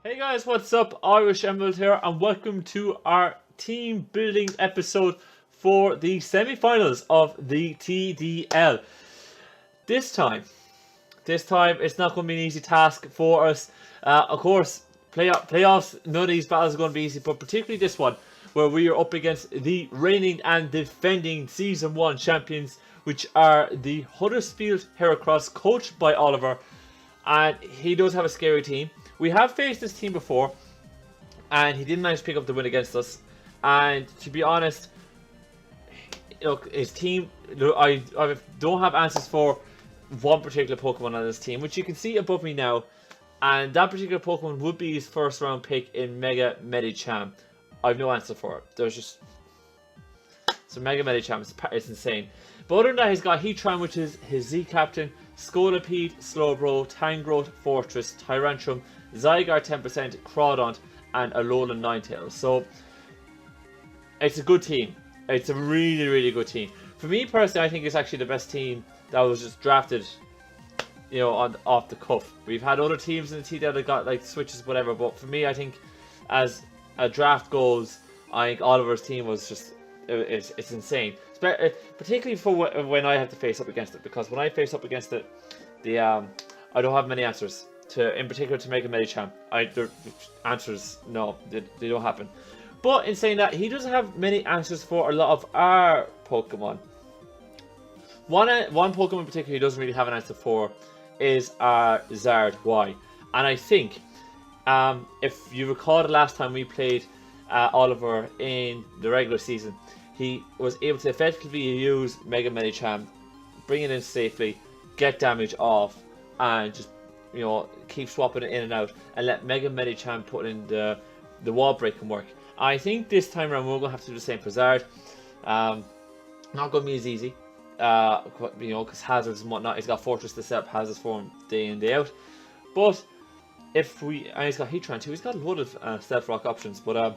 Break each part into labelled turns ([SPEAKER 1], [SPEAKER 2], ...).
[SPEAKER 1] Hey guys, what's up? IrishEmerald here, and welcome to our team building episode for the semi-finals of the TDL. This time, it's not going to be an easy task for us. Of course, playoffs, none of these battles are going to be easy, but particularly this one, where we are up against the reigning and defending Season 1 champions, which are the Huddersfield Heracross, coached by Oliver, and he does have a scary team. We have faced this team before, and he didn't manage to pick up the win against us. And to be honest, look, his team, I don't have answers for one particular Pokemon on this team, which you can see above me now. And that particular Pokemon would be his first round pick in Mega Medicham. I have no answer for it. There's just... So Mega Medicham, it's insane. But other than that, he's got Heatran, which is his Z-Captain, Scolipede, Slowbro, Tangrowth, Fortress, Tyrantrum, Zygarde 10%, Crawdaunt, and Alolan Ninetales. So, it's a good team. It's a really, really good team. For me personally, I think it's actually the best team that was just drafted, off the cuff. We've had other teams in the TDL that got like switches, whatever. But for me, I think as a draft goes, I think Oliver's team was just it's insane. Particularly for when I have to face up against it, because when I face up against it, I don't have many answers in particular to Mega Medicham. The answers, no, they don't happen. But in saying that, he doesn't have many answers for a lot of our Pokemon. One Pokemon in particular he doesn't really have an answer for is our Zard Y. And I think, if you recall the last time we played Oliver in the regular season, he was able to effectively use Mega Medicham, bring it in safely, get damage off, and just keep swapping it in and out, and let Mega Medicham put in the wall break and work. I think this time around we're going to have to do the same for Zard. Not going to be as easy, because hazards and whatnot. He's got Fortress to set up hazards for him day in day out. But and he's got Heatran too. He's got a lot of Stealth Rock options, but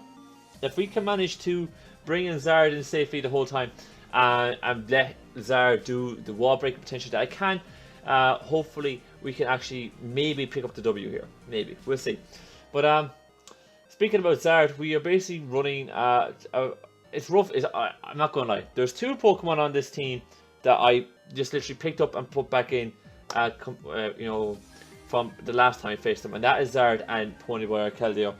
[SPEAKER 1] if we can manage to bring in Zard in safely the whole time, and let Zard do the wall break potential that I can, hopefully we can actually maybe pick up the W here. Maybe. We'll see. But speaking about Zard, we are basically running... it's rough. I'm not going to lie. There's two Pokemon on this team that I just literally picked up and put back in, from the last time I faced them. And that is Zard and Ponyboy or Keldeo.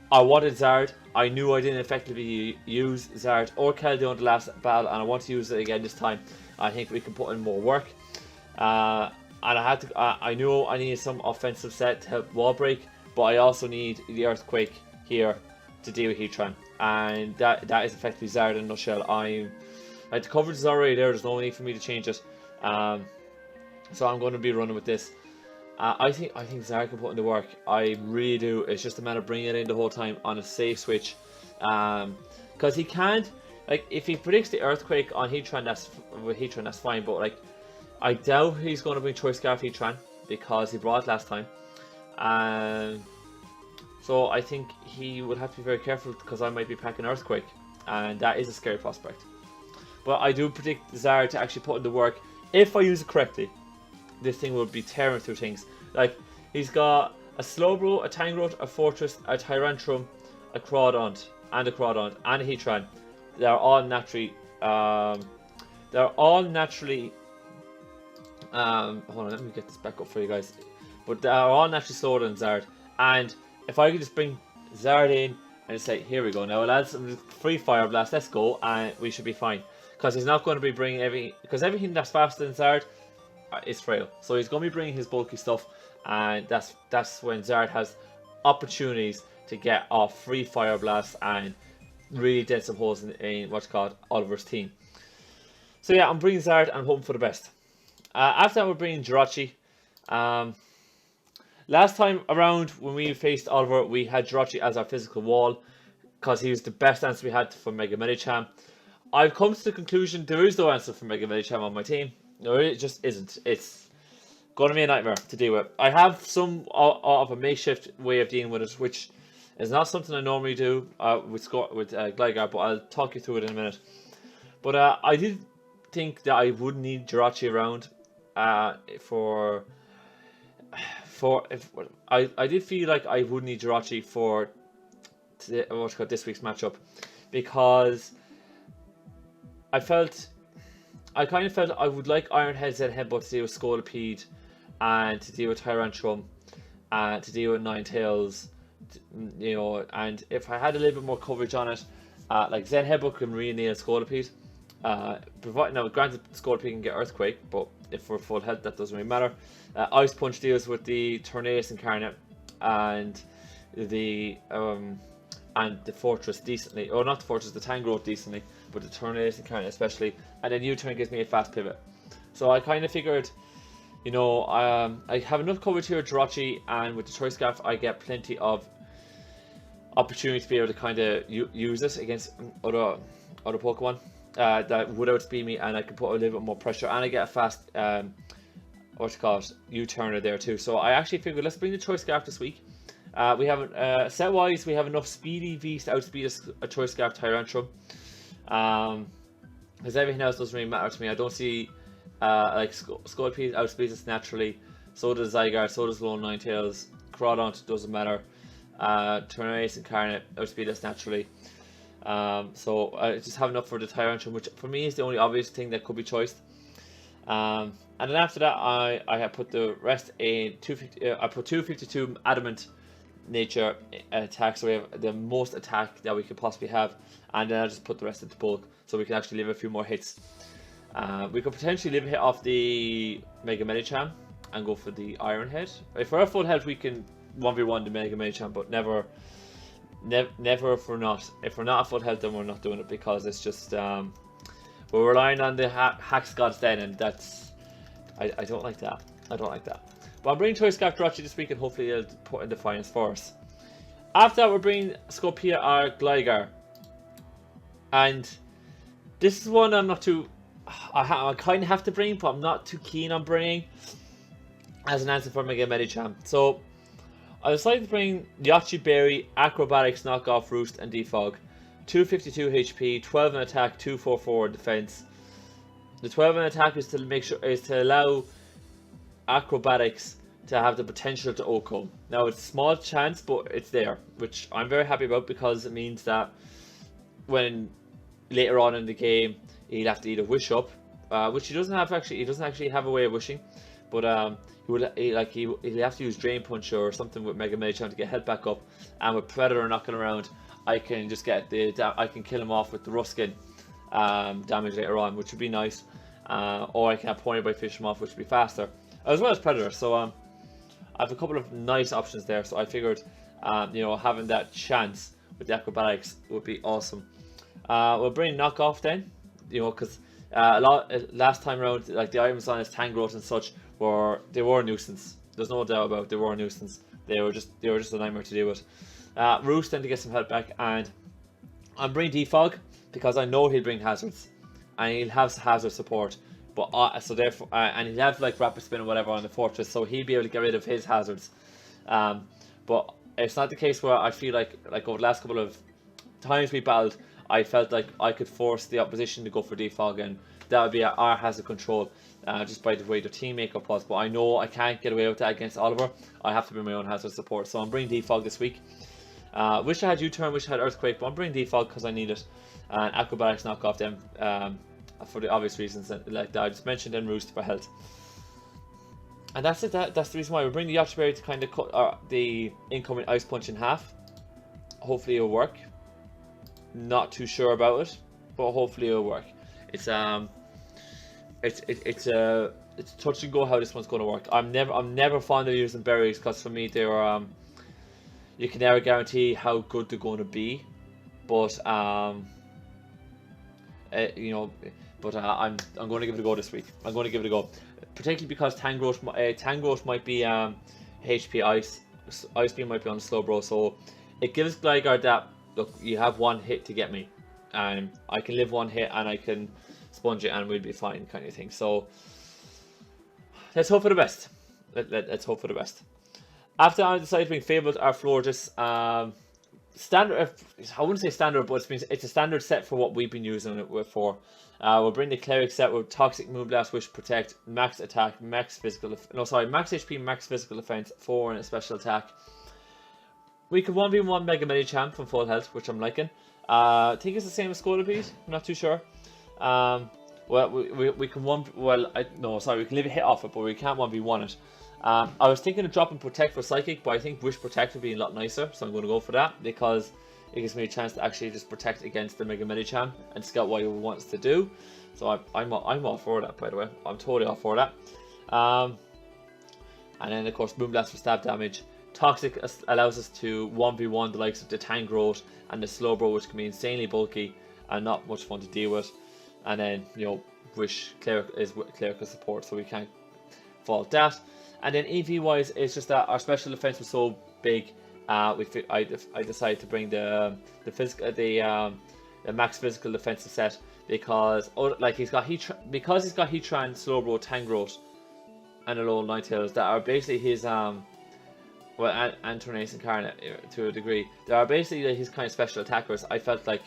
[SPEAKER 1] I wanted Zard. I knew I didn't effectively use Zard or Keldeo in the last battle, and I want to use it again this time. I think we can put in more work. And I knew I needed some offensive set to help wall break, but I also need the Earthquake here to deal with Heatran. And that is effectively Zard in a nutshell. The coverage is already there. There's no need for me to change it. So I'm going to be running with this. I think Zard can put in the work. I really do. It's just a matter of bringing it in the whole time on a safe switch. Because he can't, if he predicts the Earthquake on Heatran, that's fine. But I doubt he's going to bring Choice Scarf Heatran, because he brought it last time. So I think he will have to be very careful, because I might be packing Earthquake, and that is a scary prospect. But I do predict Zard to actually put in the work. If I use it correctly, this thing will be tearing through things. He's got a Slowbro, a Tangrowth, a Fortress, a Tyrantrum, a Crawdaunt, and a Heatran. They're all naturally... hold on, let me get this back up for you guys. But they are all naturally slower than Zard. And if I could just bring Zard in and say, here we go now, lads, free Fire Blast, let's go, and we should be fine. Because he's not going to be bringing everything that's faster than Zard is frail. So he's going to be bringing his bulky stuff, and that's when Zard has opportunities to get off free Fire Blast and really dent some holes in what's called Oliver's team. So yeah, I'm bringing Zard and hoping for the best. After that, we're bringing Jirachi. Last time around, when we faced Oliver, we had Jirachi as our physical wall, because he was the best answer we had for Mega Medicham. I've come to the conclusion there is no answer for Mega Medicham on my team. No, it just isn't. It's going to be a nightmare to deal with. I have some of a makeshift way of dealing with it, which is not something I normally do with Gligar, but I'll talk you through it in a minute. But I did think that I would need Jirachi around for I did feel like I would need Jirachi for today, this week's matchup, because I kind of felt I would like Iron Head Zen Headbutt to deal with Scolipede, and to deal with Tyrantrum, and to deal with Ninetales, you know, and if I had a little bit more coverage on it, like Zen Headbutt can really nail Scolipede. Now, granted, Scolipede can get Earthquake, but if we're full health, that doesn't really matter. Ice Punch deals with the Tornadus Incarnate and the Fortress decently, or not the Fortress, the Tangrowth decently, but the Tornadus Incarnate especially. And then U-Turn gives me a fast pivot. So I kind of figured, you know, I have enough coverage here with Jirachi, and with the Choice Scarf, I get plenty of opportunity to be able to kind of use it against other Pokemon that would outspeed me, and I can put a little bit more pressure, and I get a fast U-turner there too. So I actually figured, let's bring the Choice Scarf this week. We have set wise, we have enough speedy Vs to outspeed a Choice Scarf Tyrantrum, because everything else doesn't really matter to me. I don't see like Scolipede outspeeds us naturally, so does Zygarde, so does Lone Ninetales, Crawdaunt doesn't matter, Tornadus Incarnate outspeed us naturally. So I just have enough for the Tyrantrum, which for me is the only obvious thing that could be choiced. And then after that, I have put the rest in 250. I put 252 Adamant Nature attacks, so we have the most attack that we could possibly have, and then I just put the rest into bulk, so we can actually live a few more hits. We could potentially live a hit off the Mega Medicham and go for the Iron Head. If we're at full health, we can 1v1 the Mega Medicham, but never if we're not. If we're not at full health, then we're not doing it, because it's just we're relying on the Hacks Gods then, and that's I don't like that. I don't like that. But I'm bringing Choice Scarf Jirachi this week, and hopefully it'll put in the finals for us. After that, we're bringing Scorpia or Gligar, and this is one I'm not too. I kind of have to bring, but I'm not too keen on bringing as an answer for Mega Medicham. So I decided to bring Yachi Berry, Acrobatics, Knockoff, Roost, and Defog. 252 HP, 12 in attack, 244 in defense. The 12 in attack is to allow Acrobatics to have the potential to OHKO. Now it's a small chance, but it's there, which I'm very happy about, because it means that when later on in the game he'll have to either wish up, which he doesn't actually have a way of wishing, but he'll have to use Drain Punch or something with Mega Medicham to get health back up, and with Predator knocking around, I can just get I can kill him off with the Ruskin damage later on, which would be nice, or I can have Pony Boy fish him off, which would be faster, as well as Predator. So I have a couple of nice options there. So I figured, you know, having that chance with the Acrobatics would be awesome. We'll bring Knockoff then, you know, because last time around, like the items on his Tangrowth and such were a nuisance. There's no doubt about it, they were a nuisance. They were just a nightmare to deal with. Roost then to get some health back, and I'm bringing Defog because I know he'll bring hazards, and he'll have hazard support. But so therefore, and he'll have like Rapid Spin or whatever on the Fortress, so he'll be able to get rid of his hazards. But it's not the case where I feel like over the last couple of times we battled, I felt like I could force the opposition to go for Defog, and that would be our hazard control, just by the way the team makeup was. But I know I can't get away with that against Oliver. I have to bring my own hazard support, so I'm bringing Defog this week. Wish I had U-Turn, wish I had Earthquake, but I'm bringing Defog because I need it. And Acrobatics knock off them for the obvious reasons like that I just mentioned, and Roost for health. And that's it. That's the reason why we're bringing the Yachiberry to kind of cut the incoming Ice Punch in half. Hopefully it'll work. Not too sure about it, but hopefully it'll work. It's touch and go how this one's going to work. I'm never fond of using berries because for me they are you can never guarantee how good they're going to be, but you know, but I'm going to give it a go this week. I'm going to give it a go, particularly because Tangrowth might be HP Ice Beam might be on the slow bro, so it gives Gligar that look, you have one hit to get me, and I can live one hit and I can sponge it and we'll be fine, kind of thing. So let's hope for the best. Let's hope for the best. After I decided to bring Fabled or Florges, standard. I wouldn't say standard, but it's a standard set for what we've been using it for. We'll bring the Cleric set with Toxic Moonblast, which protect, max attack, max physical, max HP, max physical defense, 4 and a special attack. We can 1v1 Mega Medicham from full health, which I'm liking. I think it's the same as Scolipede, I'm not too sure. Well, we can we can leave a hit off it, but we can't 1v1 it. I was thinking of dropping Protect for Psychic, but I think Wish Protect would be a lot nicer, so I'm going to go for that, because it gives me a chance to actually just protect against the Mega Medicham and scout what he wants to do. So I'm all for that, by the way. I'm totally all for that. And then, of course, Moonblast for stab damage. Toxic allows us to 1v1 the likes of the Tangrowth and the Slowbro, which can be insanely bulky and not much fun to deal with. And then, you know, Wish Clerical support, so we can't fault that. And then EV wise, it's just that our special defense was so big. I decided to bring the max physical defensive set because he's got Heatran, Slowbro, Tangrowth, and a little Ninetales that are basically his and Tornadus Incarnate to a degree. They are basically his kind of special attackers. I felt like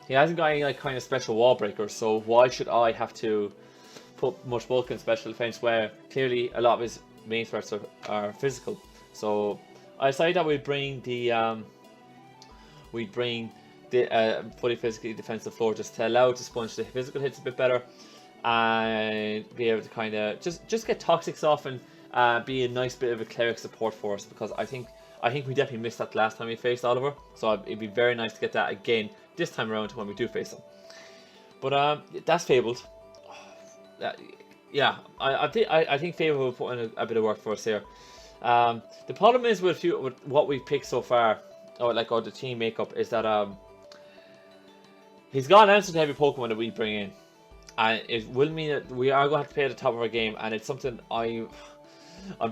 [SPEAKER 1] he hasn't got any kind of special wall breakers, so why should I have to put much bulk in special defense where clearly a lot of his main threats are physical? So I decided that we'd bring the fully physically defensive floor just to allow it to sponge the physical hits a bit better and be able to kind of just get Toxics off and be a nice bit of a Cleric support for us, because I think we definitely missed that last time we faced Oliver, so it'd be very nice to get that again this time around when we do face him. But that's Fabled. Yeah, I think Fable will put in a bit of work for us here. The problem is with what we've picked so far, or the team makeup, is that he's got an answer to every Pokemon that we bring in, and it will mean that we are going to have to play at the top of our game, and it's something I'm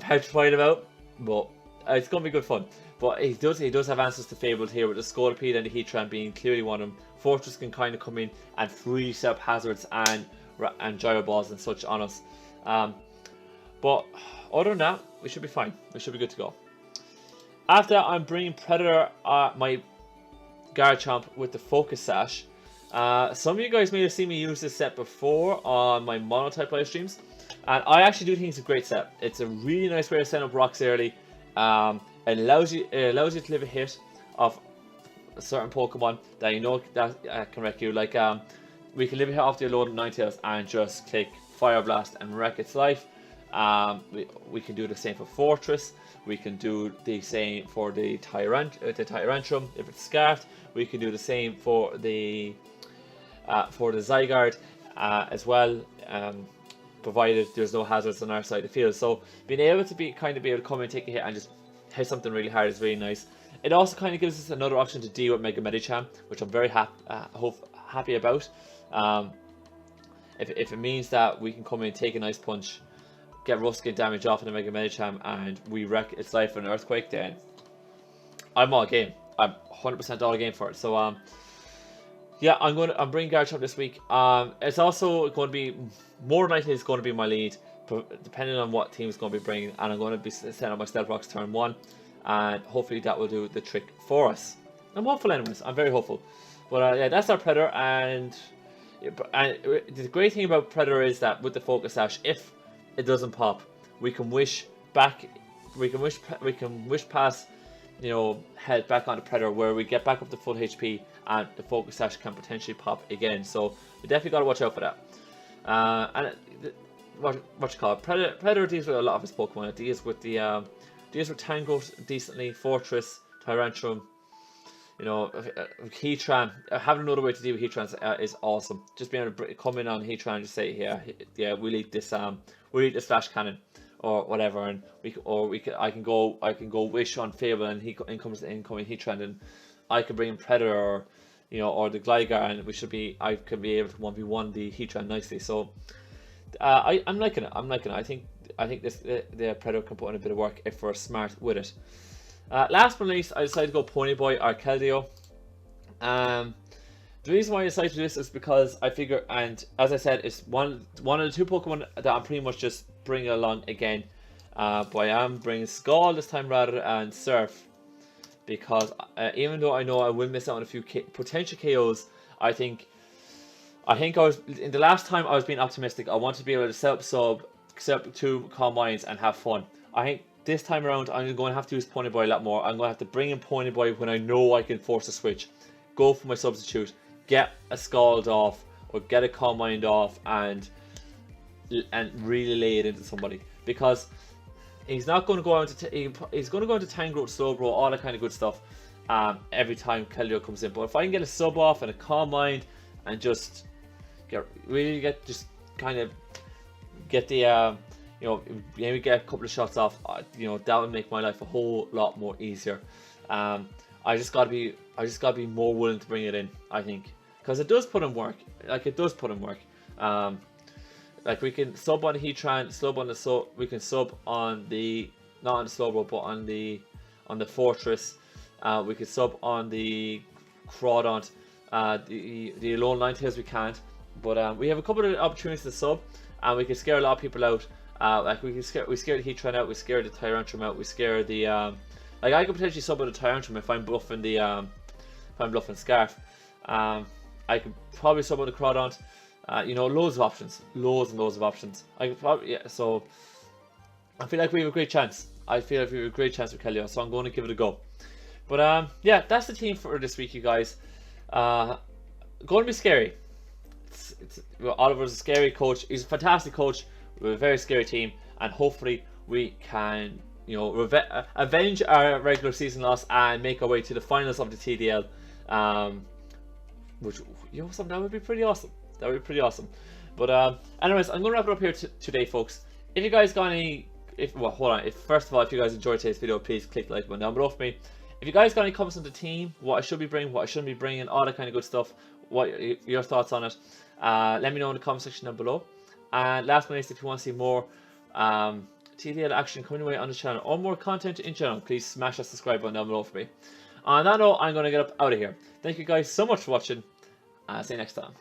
[SPEAKER 1] petrified about, but it's going to be good fun. But he does have answers to Fabled here, with the Scolipede and the Heatran being clearly one of them. Fortress can kind of come in and freeze set up hazards and gyro balls and such on us. But other than that, we should be fine. We should be good to go. After that, I'm bringing Predator, my Garchomp, with the Focus Sash. Some of you guys may have seen me use this set before on my Monotype live streams, and I actually do think it's a great set. It's a really nice way to set up rocks early. It allows you to live a hit of a certain Pokemon that you know that can wreck you. Like we can live a hit off the loaded Ninetales and just click Fire Blast and wreck its life. We can do the same for Fortress. We can do the same for the Tyrantrum if it's Scarfed. We can do the same for the Zygarde as well, provided there's no hazards on our side of the field. So being able to be able to come and take a hit and just hit something really hard is really nice. It also kind of gives us another option to deal with Mega Medicham, which I'm very happy about. If it means that we can come in and take a nice punch, get Ruskin damage off in the Mega Medicham, and we wreck its life with an Earthquake, then I'm all game. I'm 100% all game for it. So yeah, I'm bringing Garchomp this week. It's also going to be more likely it's going to be my lead, depending on what team is going to be bringing, and I'm going to be setting up my Stealth Rocks turn 1, and hopefully that will do the trick for us. I'm hopeful anyways. I'm very hopeful. But yeah, that's our Predator, and the great thing about Predator is that with the Focus Sash, if it doesn't pop, we can wish back. We can wish past, head back on the Predator, where we get back up to full HP, and the Focus Sash can potentially pop again. So we definitely got to watch out for that. And what you call it? Predator deals with a lot of his Pokemon. It deals with Tangrowth decently, Fortress, Tyrantrum. Heatran. Having another way to deal with Heatrans is awesome. Just being able to come in on Heatran and just say, yeah, we'll eat this Flash Cannon or whatever, and I can go Wish on Fable, and comes incoming Heatran, and I can bring in Predator or the Gligar, and I could be able to 1v1 the Heatran nicely. So I'm liking it. I think the Predator can put in a bit of work if we're smart with it. Last but not least, I decided to go Ponyboy or Keldeo. The reason why I decided to do this is because I figure, and as I said, it's one of the two Pokemon that I'm pretty much just bringing along again. But I am bringing Scald this time rather than Surf, because even though I know I will miss out on a few potential KOs, I think I think in the last time I was being optimistic. I wanted to be able to set up sub, set up 2 calm minds and have fun. I think this time around I'm going to have to use Pony Boy a lot more. I'm going to have to bring in Pony Boy when I know I can force a switch. Go for my substitute, get a Scald off or get a calm mind off, and really lay it into somebody, because he's not going to go into he's going to go into Tangrowth, Slowbro, all that kind of good stuff every time Keldeo comes in. But if I can get a sub off and a calm mind and just get the you know, maybe get a couple of shots off, you know, that would make my life a whole lot more easier. I just gotta be more willing to bring it in, I think, because it does put in work. Like, it does put in work. Like, we can sub on Heatran, sub on the we can sub on the, not on the Slowbro, but on the Fortress. We can sub on the Crawdont. The Alone Ninetales we can't, but we have a couple of opportunities to sub, and we can scare a lot of people out. Like, we scared the Heatran out, we scared the Tyrantrum out, we scared the like, I could potentially sub with a Tyrantrum if I'm bluffing the if I'm bluffing Scarf. I could probably sub with a Crawdont. You know, loads of options, loads and loads of options. I could probably, yeah. So I feel like we have a great chance. I feel like we have a great chance with Keldeo, so I'm going to give it a go. But yeah, that's the team for this week, you guys. Going to be scary. Well, Oliver's a scary coach. He's a fantastic coach. We're a very scary team, and hopefully we can, you know, avenge our regular season loss and make our way to the finals of the TDL. Which, you know, something that would be pretty awesome. That would be pretty awesome. But anyways, I'm going to wrap it up here today, folks. If you guys got any, well, hold on. First of all, if you guys enjoyed today's video, please click the like button down below for me. If you guys got any comments on the team, what I should be bringing, what I shouldn't be bringing, all that kind of good stuff, what your thoughts on it, let me know in the comment section down below. And last but not least, if you want to see more TDL action coming away on the channel, or more content in general, please smash that subscribe button down below for me. On that note, I'm going to get up out of here. Thank you guys so much for watching, and see you next time.